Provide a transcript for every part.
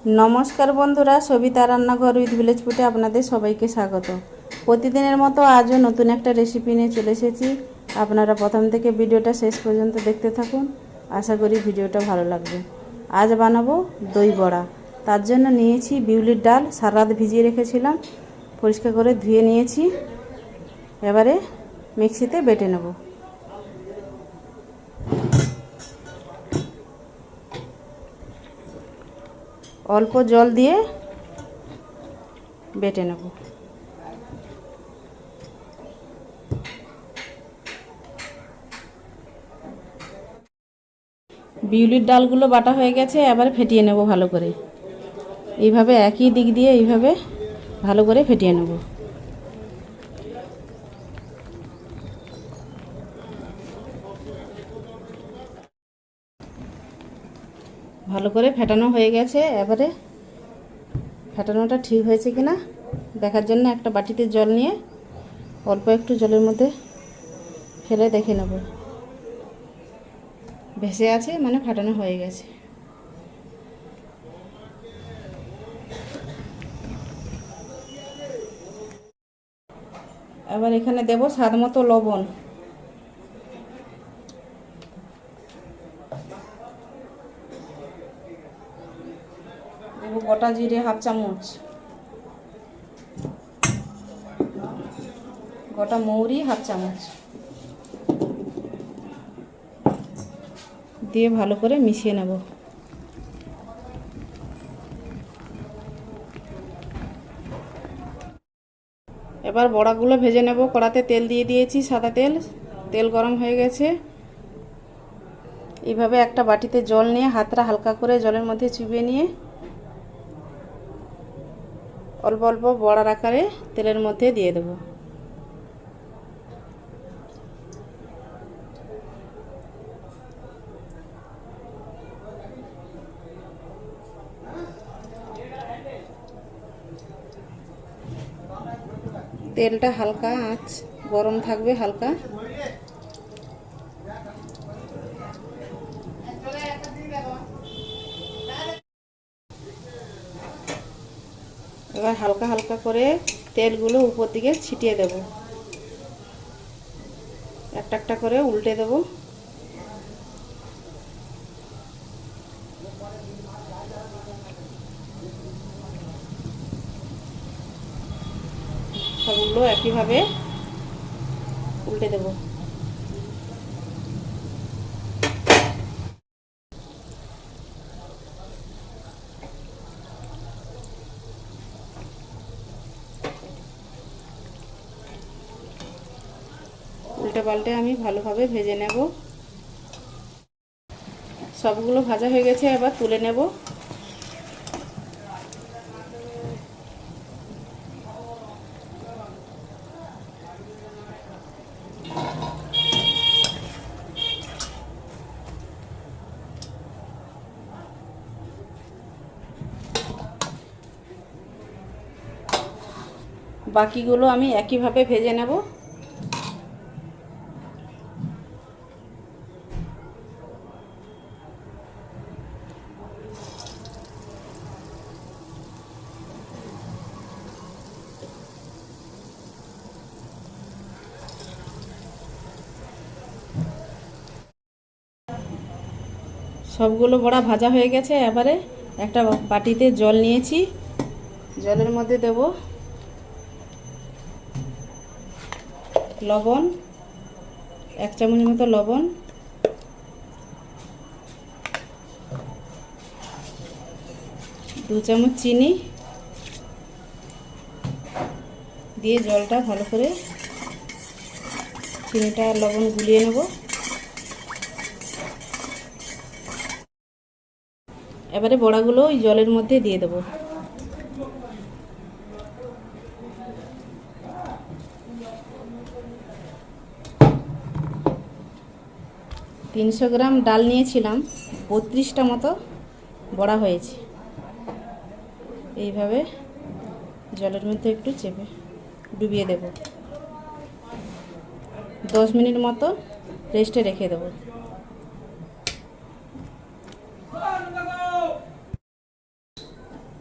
নমস্কার বন্ধুরা, সবিতা রান্নাঘর উইথ ভিলেজ ফুডে আপনাদের সবাইকে স্বাগত। প্রতিদিনের মতো আজও নতুন একটা রেসিপি নিয়ে চলে এসেছি। আপনারা প্রথম থেকে ভিডিওটা শেষ পর্যন্ত দেখতে থাকুন, আশা করি ভিডিওটা ভালো লাগবে। আজ বানাবো দই বড়া। তার জন্য নিয়েছি বিউলির ডাল, সারা রাত ভিজিয়ে রেখেছিলাম, পরিষ্কার করে ধুয়ে নিয়েছি। এবারে মিক্সিতে বেটে নেব। অল্প জল দিয়ে বেটে নেব। বিউলির ডালগুলো বাটা হয়ে গেছে, এবার ফেটিয়ে নেব ভালো করে। এইভাবে একই দিক দিয়ে এইভাবে ভালো করে ফেটিয়ে নেব। ভালো করে ফেটানো হয়ে গেছে। এবারে ফেটানোটা ঠিক হয়েছে কিনা দেখার জন্য একটা বাটিতে জল নিয়ে অল্প একটু জলের মধ্যে ফেলে দেখে নেব। ভেসে আছে মানে ফেটানো হয়ে গেছে। এবার এখানে দেব স্বাদ মতো লবণ, দেব গোটা জিরে হাফ চামচ, গোটা মৌরি হাফ চামচ দিয়ে ভালো করে মিশিয়ে নেব। এবার বড়াগুলো ভেজে নেব। কড়াতে তেল দিয়ে দিয়েছি, সাদা তেল। তেল গরম হয়ে গেছে। এইভাবে একটা বাটিতে জল নিয়ে হাতটা হালকা করে জলের মধ্যে চুবিয়ে নিয়ে অল্প অল্প বড়ার আকারে তেলের মধ্যে দিয়ে দেব। তেলটা হালকা আঁচ গরম থাকবে, হালকা। এবার হালকা হালকা করে তেলগুলো উপর দিকে ছিটিয়ে দেব। একটা একটা করে উল্টে দেব। সবগুলো একইভাবে উল্টে দেব। উল্টে পাল্টে আমি ভালোভাবে ভেজে নেব। সবগুলো ভাজা হয়ে গেছে, এবার তুলে নেব। বাকিগুলো আমি একইভাবে ভেজে নেব। সবগুলো বড়া ভাজা হয়ে গেছে। এবারে একটা বাটিতে জল নিয়েছি, জলের মধ্যে দেব লবণ, 1 চামচ মতো লবণ, 2 চামচ চিনি দিয়ে জলটা ভালো করে চিনিটা আর লবণ গুলিয়ে নেব। এবারে বড়াগুলো ওই জলের মধ্যে দিয়ে দেব। তিনশো গ্রাম ডাল নিয়েছিলাম, 32টা মতো বড়া হয়েছে। এইভাবে জলের মধ্যে একটু চেপে ডুবিয়ে দেব। 10 মিনিট মতো রেস্টে রেখে দেব।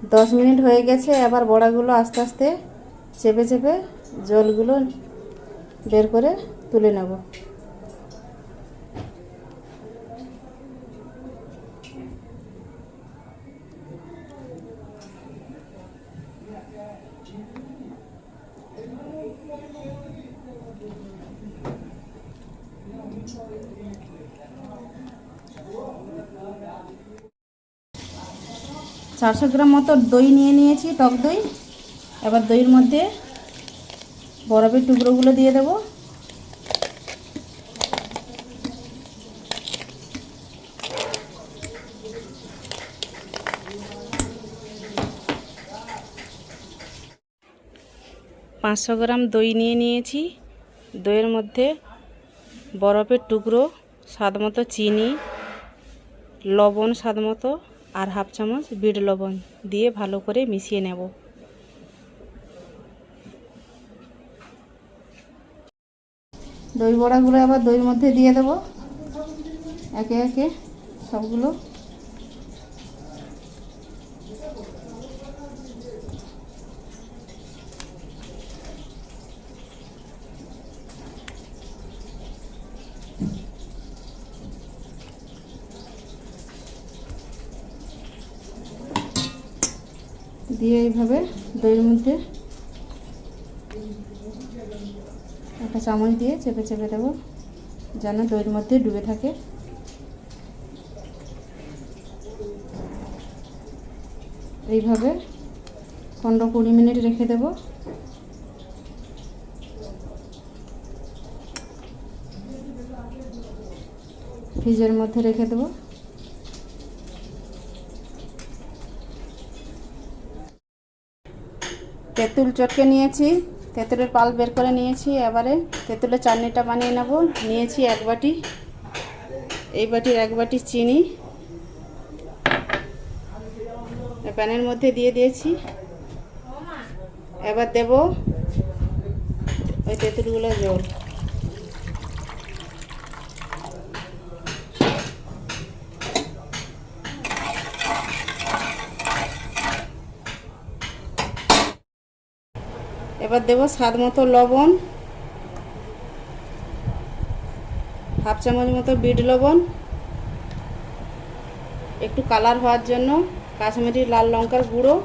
10 মিনিট হয়ে গেছে। এবার বড়াগুলো আস্তে আস্তে চেপে চেপে জলগুলো বের করে তুলে নেব। চারশো গ্রাম মতো দই নিয়ে নিয়েছি, টক দই। এবার দইয়ের মধ্যে বরফের টুকরোগুলো দিয়ে দেব। পাঁচশো গ্রাম দই নিয়ে নিয়েছি। দইয়ের মধ্যে বরফের টুকরো, স্বাদমতো চিনি, লবণ স্বাদমতো, আর হাফ চামচ বিট লবণ দিয়ে ভালো করে মিশিয়ে নেব। দই বড়াগুলো আবার দইয়ের মধ্যে দিয়ে দেব একে একে সবগুলো। দিয়ে এইভাবে দইয়ের মধ্যে একটা চামচ দিয়ে চেপে চেপে দেবো যেন দইয়ের মধ্যে ডুবে থাকে। এইভাবে 15-20 মিনিট রেখে দেব। ফ্রিজের মধ্যে রেখে দেব। তেঁতুল চটকে নিয়েছি, তেঁতুলের পাল বের করে নিয়েছি। এবারে তেঁতুলের চাটনিটা বানিয়ে নেব। নিয়েছি 1 বাটি, এই বাটির 1 বাটি চিনি প্যানের মধ্যে দিয়ে দিয়েছি। এবার দেব ওই তেঁতুলগুলো জল। এবার দেব স্বাদ মতো লবণ, হাফ চামচ মতো বিট লবণ, একটু কালার হওয়ার জন্য কাশ্মীরি লাল লঙ্কার গুঁড়ো,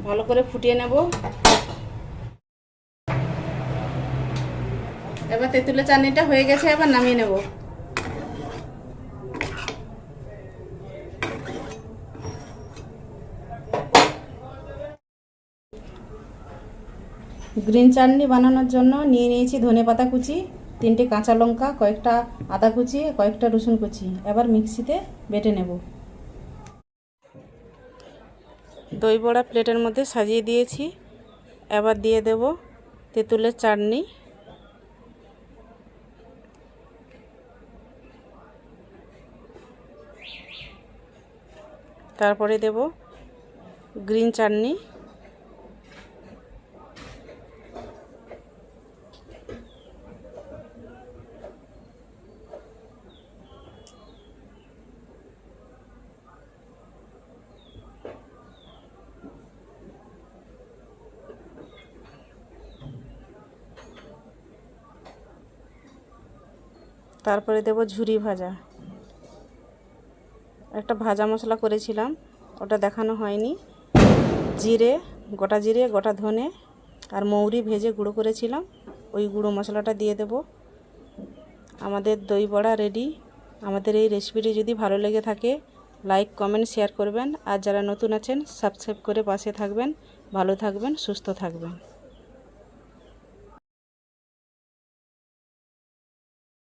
ভালো করে ফুটিয়ে নেব। এবার তেঁতুলের চাটনিটা হয়ে গেছে, এবার নামিয়ে নেব। গ্রিন চাটনি বানানোর জন্য নিয়ে নিয়েছি ধনেপাতা কুচি, 3টে কাঁচা লঙ্কা, কয়েকটা আদা কুচি, কয়েকটা রসুন কুচি। এবার মিক্সিতে বেটে নেব। দই বড়া প্লেটের মধ্যে সাজিয়ে দিয়েছি। এবার দিয়ে দেব তেঁতুলের চাটনি, তারপরে দেব গ্রিন চাটনি, তারপরে দেব ঝুরি ভাজা। একটা ভাজা মশলা করেছিলাম, ওটা দেখানো হয়নি। জিরে, গোটা ধনে আর মৌরি ভেজে গুঁড়ো করেছিলাম, ওই গুঁড়ো মশলাটা দিয়ে দেব। আমাদের দই বড়া রেডি। আমাদের এই রেসিপিটি যদি ভালো লেগে থাকে লাইক, কমেন্ট, শেয়ার করবেন। আর যারা নতুন আছেন সাবস্ক্রাইব করে পাশে থাকবেন। ভালো থাকবেন, সুস্থ থাকবেন।